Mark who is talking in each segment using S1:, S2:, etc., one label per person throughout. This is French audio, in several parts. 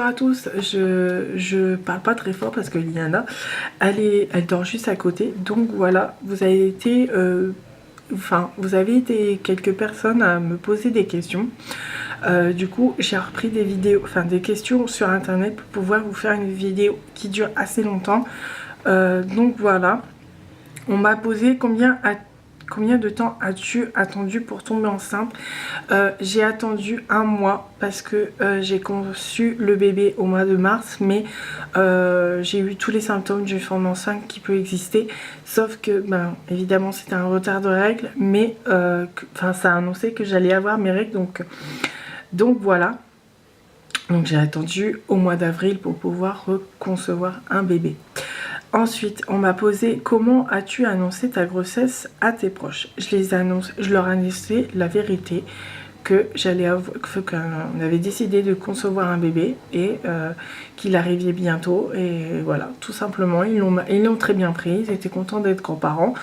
S1: Bonjour à tous, je parle pas très fort parce que Liana, elle dort juste à côté. Donc voilà, vous avez été, vous avez été quelques personnes à me poser des questions. Du coup, j'ai repris des vidéos, des questions sur internet pour pouvoir vous faire une vidéo qui dure assez longtemps. Donc voilà, on m'a posé combien de temps as-tu attendu pour tomber enceinte? J'ai attendu un mois parce que j'ai conçu le bébé au mois de mars, mais j'ai eu tous les symptômes d'une femme enceinte qui peut exister, sauf que évidemment c'était un retard de règles, mais ça a annoncé que j'allais avoir mes règles, donc voilà. Donc j'ai attendu au mois d'avril pour pouvoir concevoir un bébé. Ensuite, on m'a posé comment as-tu annoncé ta grossesse à tes proches? Je leur ai annoncé la vérité, qu'on avait décidé de concevoir un bébé et qu'il arrivait bientôt. Et voilà, tout simplement, ils l'ont très bien pris, ils étaient contents d'être grands-parents.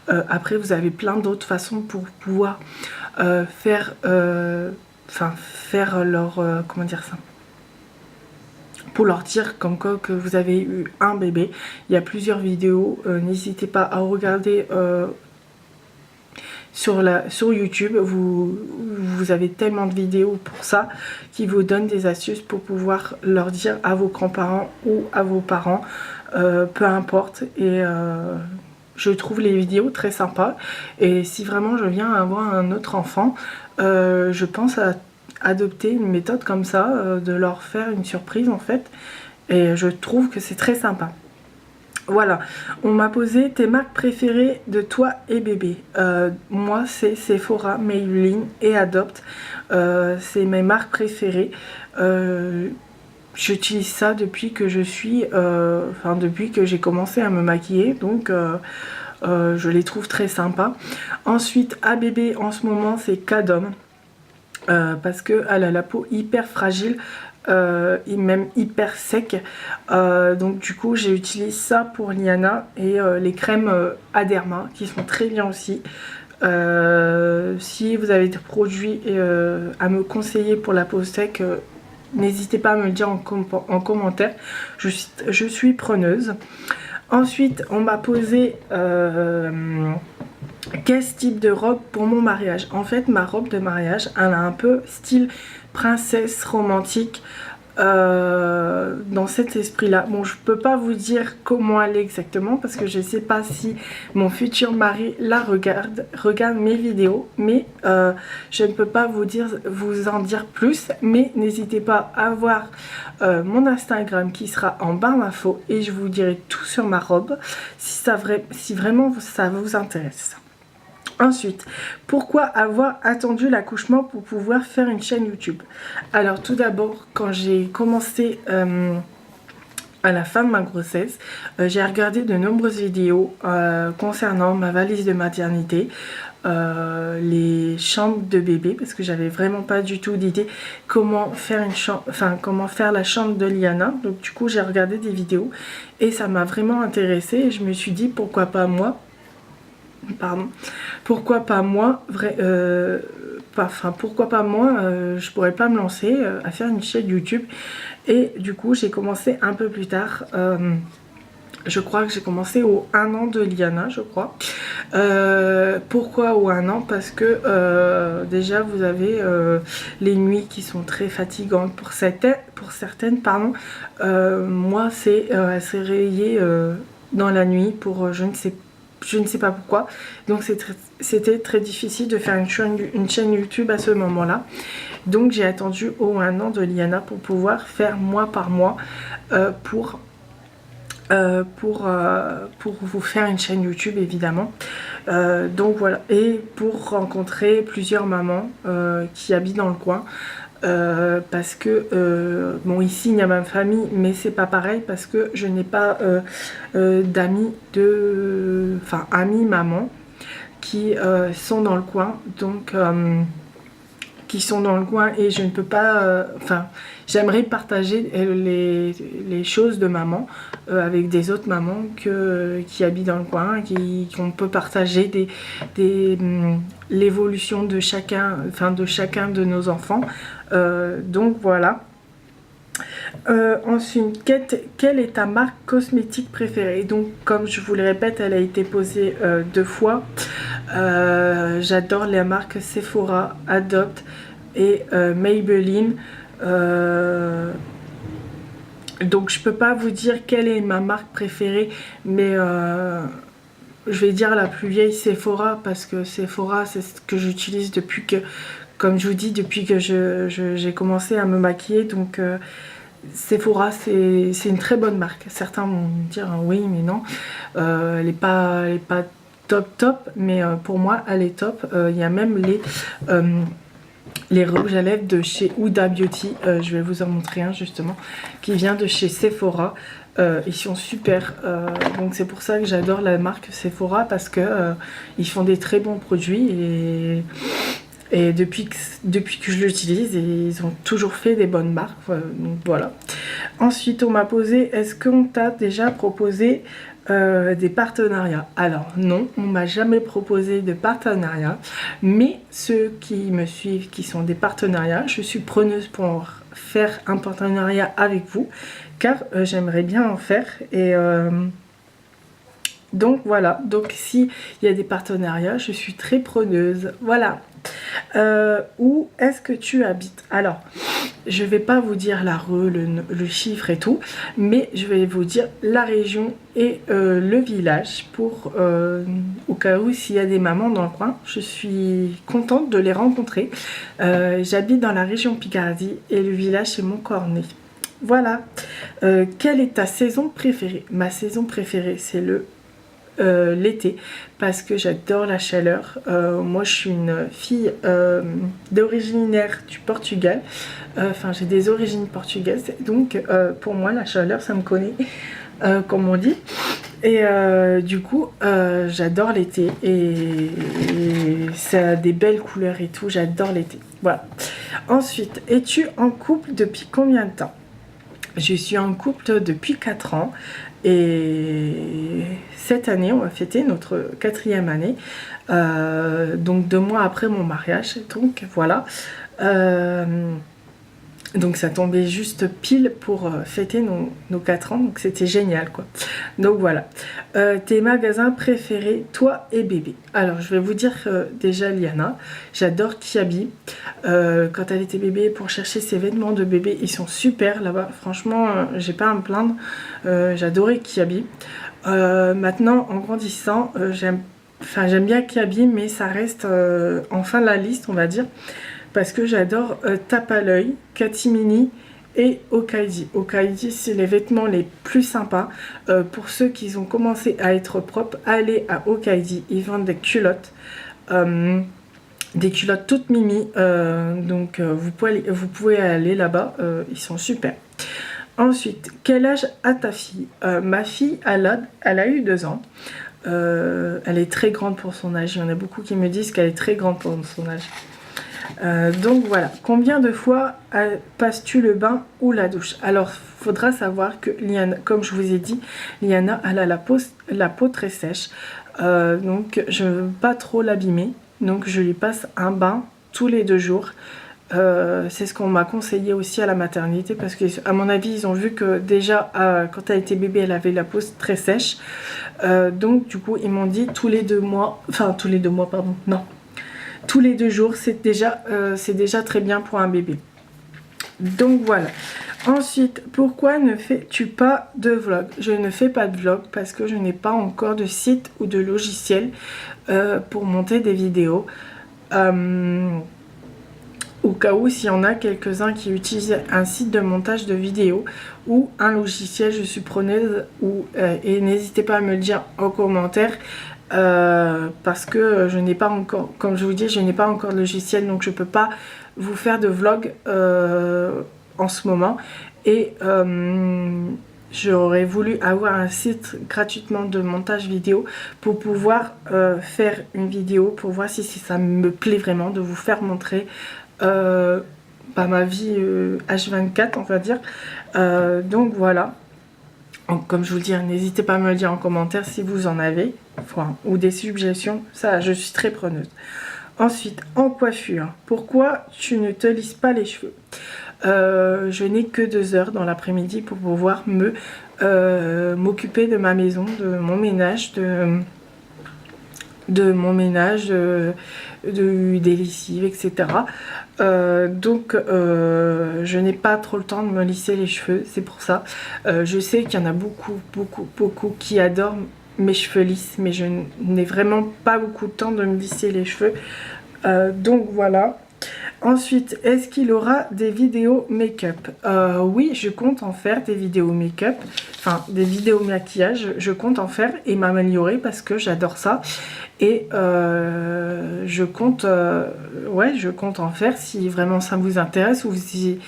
S1: Après, vous avez plein d'autres façons pour pouvoir faire leur... comment dire ça? Pour leur dire comme quoi que vous avez eu un bébé. Il y a plusieurs vidéos, n'hésitez pas à regarder sur YouTube. Vous avez tellement de vidéos pour ça qui vous donnent des astuces pour pouvoir leur dire à vos grands-parents ou à vos parents, peu importe. Et je trouve les vidéos très sympas. Et si vraiment je viens avoir un autre enfant, je pense à adopter une méthode comme ça, de leur faire une surprise en fait, et je trouve que c'est très sympa. Voilà, on m'a posé tes marques préférées de toi et bébé. Moi c'est Sephora, Maybelline et Adopt, c'est mes marques préférées. J'utilise ça depuis que depuis que j'ai commencé à me maquiller, donc je les trouve très sympas. Ensuite à bébé en ce moment c'est Cadom. Parce qu'elle a la peau hyper fragile, et même hyper sec, donc du coup j'utilise ça pour Liana et les crèmes Aderma qui sont très bien aussi. Si vous avez des produits à me conseiller pour la peau sec, n'hésitez pas à me le dire en commentaire, je suis preneuse. Ensuite on m'a posé quel type de robe pour mon mariage? En fait, ma robe de mariage, elle a un peu style princesse romantique, dans cet esprit-là. Bon, je peux pas vous dire comment elle est exactement parce que je sais pas si mon futur mari la regarde mes vidéos, mais je ne peux pas vous en dire plus. Mais n'hésitez pas à voir mon Instagram qui sera en barre d'infos et je vous dirai tout sur ma robe si vraiment ça vous intéresse. Ensuite, pourquoi avoir attendu l'accouchement pour pouvoir faire une chaîne YouTube? Alors tout d'abord, quand j'ai commencé à la fin de ma grossesse, j'ai regardé de nombreuses vidéos concernant ma valise de maternité, les chambres de bébé, parce que j'avais vraiment pas du tout d'idée comment faire comment faire la chambre de Liana. Donc du coup j'ai regardé des vidéos et ça m'a vraiment intéressée et je me suis dit pourquoi pas moi. Pourquoi pas moi, pourquoi pas moi, je pourrais pas me lancer à faire une chaîne YouTube. Et du coup j'ai commencé un peu plus tard, je crois que j'ai commencé au 1 an de Liana, je crois. Pourquoi au 1 an? Parce que déjà vous avez les nuits qui sont très fatigantes pour certaines pardon. Moi c'est elle s'est réveillée dans la nuit pour je ne sais pas pourquoi, donc c'était très difficile de faire une chaîne YouTube à ce moment là. Donc j'ai attendu au 1 an de Liana pour pouvoir faire mois par mois pour vous faire une chaîne YouTube évidemment. Donc voilà, et pour rencontrer plusieurs mamans qui habitent dans le coin. Parce que bon, ici il y a ma famille mais c'est pas pareil parce que je n'ai pas d'amis amis maman qui sont dans le coin, donc et je ne peux pas j'aimerais partager les choses de maman avec des autres mamans qui habitent dans le coin, qu'on peut partager l'évolution de chacun de nos enfants. Donc voilà. Ensuite, quelle est ta marque cosmétique préférée? Donc, comme je vous le répète, elle a été posée 2 fois. J'adore les marques Sephora, Adopt et Maybelline. Donc, je peux pas vous dire quelle est ma marque préférée, mais je vais dire la plus vieille, Sephora, parce que Sephora, c'est ce que j'utilise depuis que, comme je vous dis, depuis que j'ai commencé à me maquiller. Donc, Sephora, c'est une très bonne marque. Certains vont me dire oui, mais non. Elle n'est pas top, mais pour moi, elle est top. Il y a même les rouges à lèvres de chez Huda Beauty. Je vais vous en montrer un justement, qui vient de chez Sephora. Ils sont super, donc c'est pour ça que j'adore la marque Sephora, parce que ils font des très bons produits, et depuis que je l'utilise, ils ont toujours fait des bonnes marques, donc voilà. Ensuite, on m'a posé, est-ce qu'on t'a déjà proposé des partenariats? Alors non, on m'a jamais proposé de partenariat, mais ceux qui me suivent, qui sont des partenariats, je suis preneuse pour faire un partenariat avec vous, car j'aimerais bien en faire, et donc voilà. Donc s'il y a des partenariats, je suis très preneuse, voilà. Où est-ce que tu habites? Alors, je vais pas vous dire la rue, le chiffre et tout, mais je vais vous dire la région et le village, pour au cas où s'il y a des mamans dans le coin, je suis contente de les rencontrer. J'habite dans la région Picardie et le village c'est Montcornet. Voilà. Quelle est ta saison préférée? Ma saison préférée, c'est l'été, parce que j'adore la chaleur. Moi je suis une fille d'originaire du Portugal, enfin j'ai des origines portugaises, donc pour moi la chaleur ça me connaît, comme on dit, et du coup j'adore l'été, et ça a des belles couleurs et tout, j'adore l'été, voilà. Ensuite, es-tu en couple depuis combien de temps? Je suis en couple depuis 4 ans, et cette année on va fêter notre 4e année, donc 2 mois après mon mariage, donc voilà. Donc ça tombait juste pile pour fêter nos 4 ans, donc c'était génial quoi. Donc voilà. Tes magasins préférés, toi et bébé? Alors je vais vous dire déjà Liana, j'adore Kiabi. Quand elle était bébé, pour chercher ses vêtements de bébé, ils sont super là-bas. Franchement, j'ai pas à me plaindre. J'adorais Kiabi. Maintenant, en grandissant, j'aime bien Kiabi, mais ça reste en fin de la liste, on va dire. Parce que j'adore Tape à l'œil, Katimini et Okaidi. Okaidi, c'est les vêtements les plus sympas. Pour ceux qui ont commencé à être propres, allez à Okaidi. Ils vendent des culottes. Des culottes toutes mimi. Donc vous pouvez aller là-bas. Ils sont super. Ensuite, quel âge a ta fille? Ma fille, elle a eu 2 ans. Elle est très grande pour son âge. Il y en a beaucoup qui me disent qu'elle est très grande pour son âge. Donc voilà, combien de fois passes-tu le bain ou la douche? Alors, faudra savoir que Liana, comme je vous ai dit, Liana, elle a la peau très sèche, donc je ne veux pas trop l'abîmer, donc je lui passe un bain tous les 2 jours. C'est ce qu'on m'a conseillé aussi à la maternité, parce que à mon avis ils ont vu que déjà quand elle était bébé elle avait la peau très sèche, donc du coup ils m'ont dit tous les 2 mois, enfin tous les 2 mois pardon, non, tous les 2 jours, c'est déjà très bien pour un bébé. Donc voilà. Ensuite, pourquoi ne fais-tu pas de vlog? Je ne fais pas de vlog parce que je n'ai pas encore de site ou de logiciel pour monter des vidéos. Au cas où, s'il y en a quelques-uns qui utilisent un site de montage de vidéos ou un logiciel, je suis preneuse, et n'hésitez pas à me le dire en commentaire. Parce que je n'ai pas encore, comme je vous dis, je n'ai pas encore de logiciel, donc je peux pas vous faire de vlog en ce moment, et j'aurais voulu avoir un site gratuitement de montage vidéo pour pouvoir faire une vidéo, pour voir si ça me plaît vraiment de vous faire montrer ma vie H24 on va dire. Donc voilà. Comme je vous le dis, n'hésitez pas à me le dire en commentaire si vous en avez, ou des suggestions, ça je suis très preneuse. Ensuite, en coiffure, pourquoi tu ne te lisses pas les cheveux? je n'ai que 2 heures dans l'après-midi pour pouvoir m'occuper de ma maison, de mon ménage, des lessives, etc. Donc je n'ai pas trop le temps de me lisser les cheveux, c'est pour ça. Je sais qu'il y en a beaucoup qui adorent mes cheveux lisses, mais je n'ai vraiment pas beaucoup de temps de me lisser les cheveux. Donc voilà. Ensuite, est-ce qu'il aura des vidéos make-up? Oui, je compte en faire des vidéos make-up, enfin des vidéos maquillage, je compte en faire et m'améliorer parce que j'adore ça. Et je compte en faire si vraiment ça vous intéresse ou si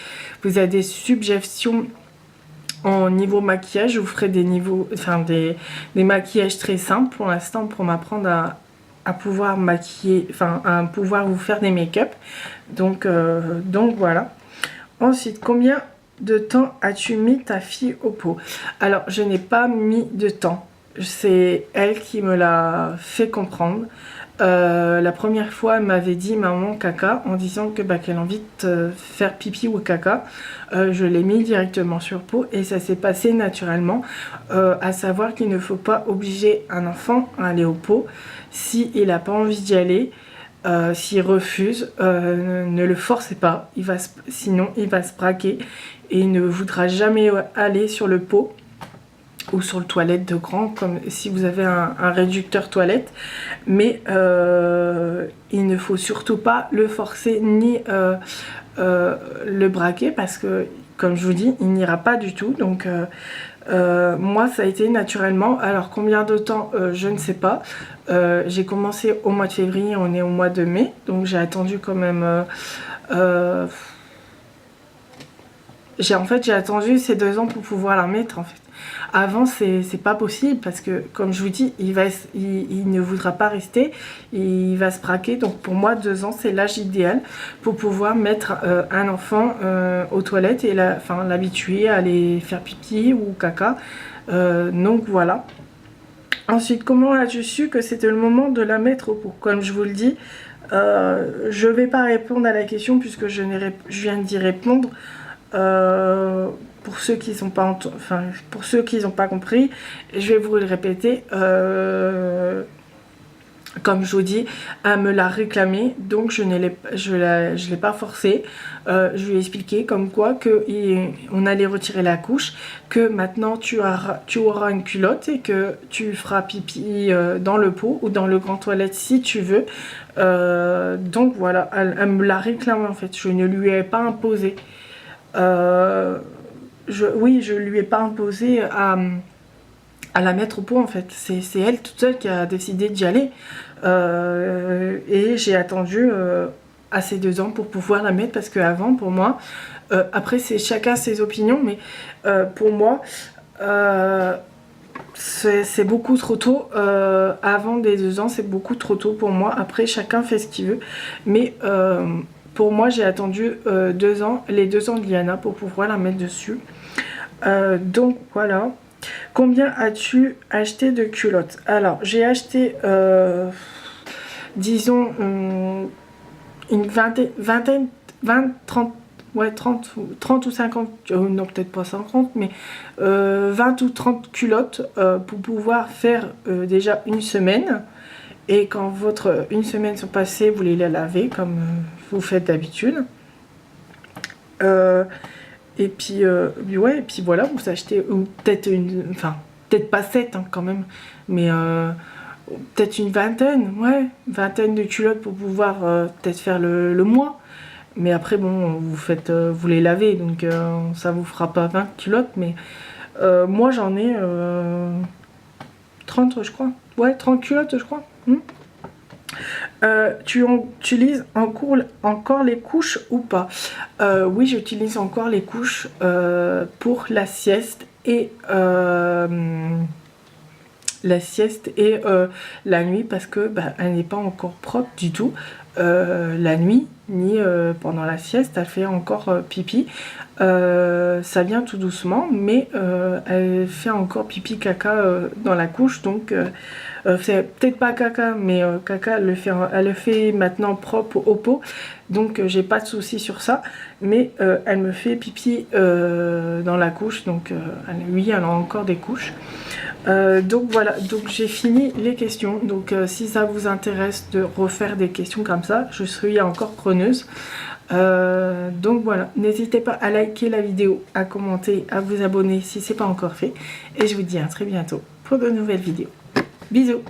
S1: vous avez des suggestions en niveau maquillage. Je vous ferai des maquillages très simples pour l'instant pour m'apprendre à pouvoir maquiller, enfin à pouvoir vous faire des make-up. Donc voilà. Ensuite, combien de temps as-tu mis ta fille au pot? Alors, je n'ai pas mis de temps. C'est elle qui me l'a fait comprendre. La première fois, elle m'avait dit maman caca en disant que qu'elle a envie de faire pipi ou caca. Je l'ai mis directement sur pot et ça s'est passé naturellement. À savoir qu'il ne faut pas obliger un enfant à aller au pot s'il n'a pas envie d'y aller. S'il refuse, ne le forcez pas, sinon il va se braquer et il ne voudra jamais aller sur le pot ou sur le toilette de grand, comme si vous avez un réducteur toilette. Mais il ne faut surtout pas le forcer ni le braquer parce que, comme je vous dis, il n'ira pas du tout. Donc moi ça a été naturellement. Alors combien de temps, je ne sais pas. J'ai commencé au mois de février, on est au mois de mai, donc j'ai attendu quand même j'ai attendu ces 2 ans pour pouvoir la mettre en fait. Avant c'est pas possible parce que comme je vous dis il ne voudra pas rester, il va se braquer. Donc pour moi 2 ans c'est l'âge idéal pour pouvoir mettre un enfant aux toilettes et l'habituer à aller faire pipi ou caca. Donc voilà. Ensuite, comment as-tu su que c'était le moment de la mettre au pot? Comme je vous le dis, je ne vais pas répondre à la question puisque je viens d'y répondre. Pour ceux qui n'ont pas compris, je vais vous le répéter. Comme je vous dis, elle me l'a réclamé, donc je l'ai pas forcé. Je lui ai expliqué comme quoi on allait retirer la couche, que maintenant tu auras une culotte et que tu feras pipi dans le pot ou dans le grand toilette si tu veux. Donc voilà, elle me l'a réclamé en fait, je ne lui ai pas imposé. Je lui ai pas imposé à la mettre au pot en fait. C'est elle toute seule qui a décidé d'y aller. Et j'ai attendu assez 2 ans pour pouvoir la mettre parce qu'avant pour moi, après c'est chacun ses opinions, mais pour moi c'est beaucoup trop tôt. Avant des 2 ans c'est beaucoup trop tôt pour moi. Après chacun fait ce qu'il veut, mais pour moi j'ai attendu 2 ans, les 2 ans de Liana pour pouvoir la mettre dessus. Donc voilà. Combien as-tu acheté de culottes? Alors j'ai acheté disons une vingtaine, 20, 30, ouais 30 ou 50, non peut-être pas 50, mais 20 ou 30 culottes pour pouvoir faire déjà une semaine. Et quand une semaine sont passées, vous les lavez comme vous faites d'habitude. Et puis voilà, vous achetez peut-être peut-être pas 7 hein, quand même, mais peut-être une vingtaine de culottes pour pouvoir peut-être faire le mois. Mais après bon, vous les lavez, donc ça vous fera pas 20 culottes, mais moi j'en ai 30 je crois. Ouais, 30 culottes je crois. Tu utilises encore les couches ou pas? Oui, j'utilise encore les couches pour la sieste et la nuit parce que elle n'est pas encore propre du tout la nuit ni pendant la sieste. Elle fait encore pipi. Ça vient tout doucement, mais elle fait encore pipi caca dans la couche, donc c'est peut-être pas caca, mais caca elle le fait maintenant propre au pot, donc j'ai pas de souci sur ça, mais elle me fait pipi dans la couche, donc oui, elle a encore des couches. Donc voilà, donc j'ai fini les questions. Donc si ça vous intéresse de refaire des questions comme ça, je suis encore preneuse. Donc voilà, n'hésitez pas à liker la vidéo, à commenter, à vous abonner si ce n'est pas encore fait. Et je vous dis à très bientôt pour de nouvelles vidéos. Bisous!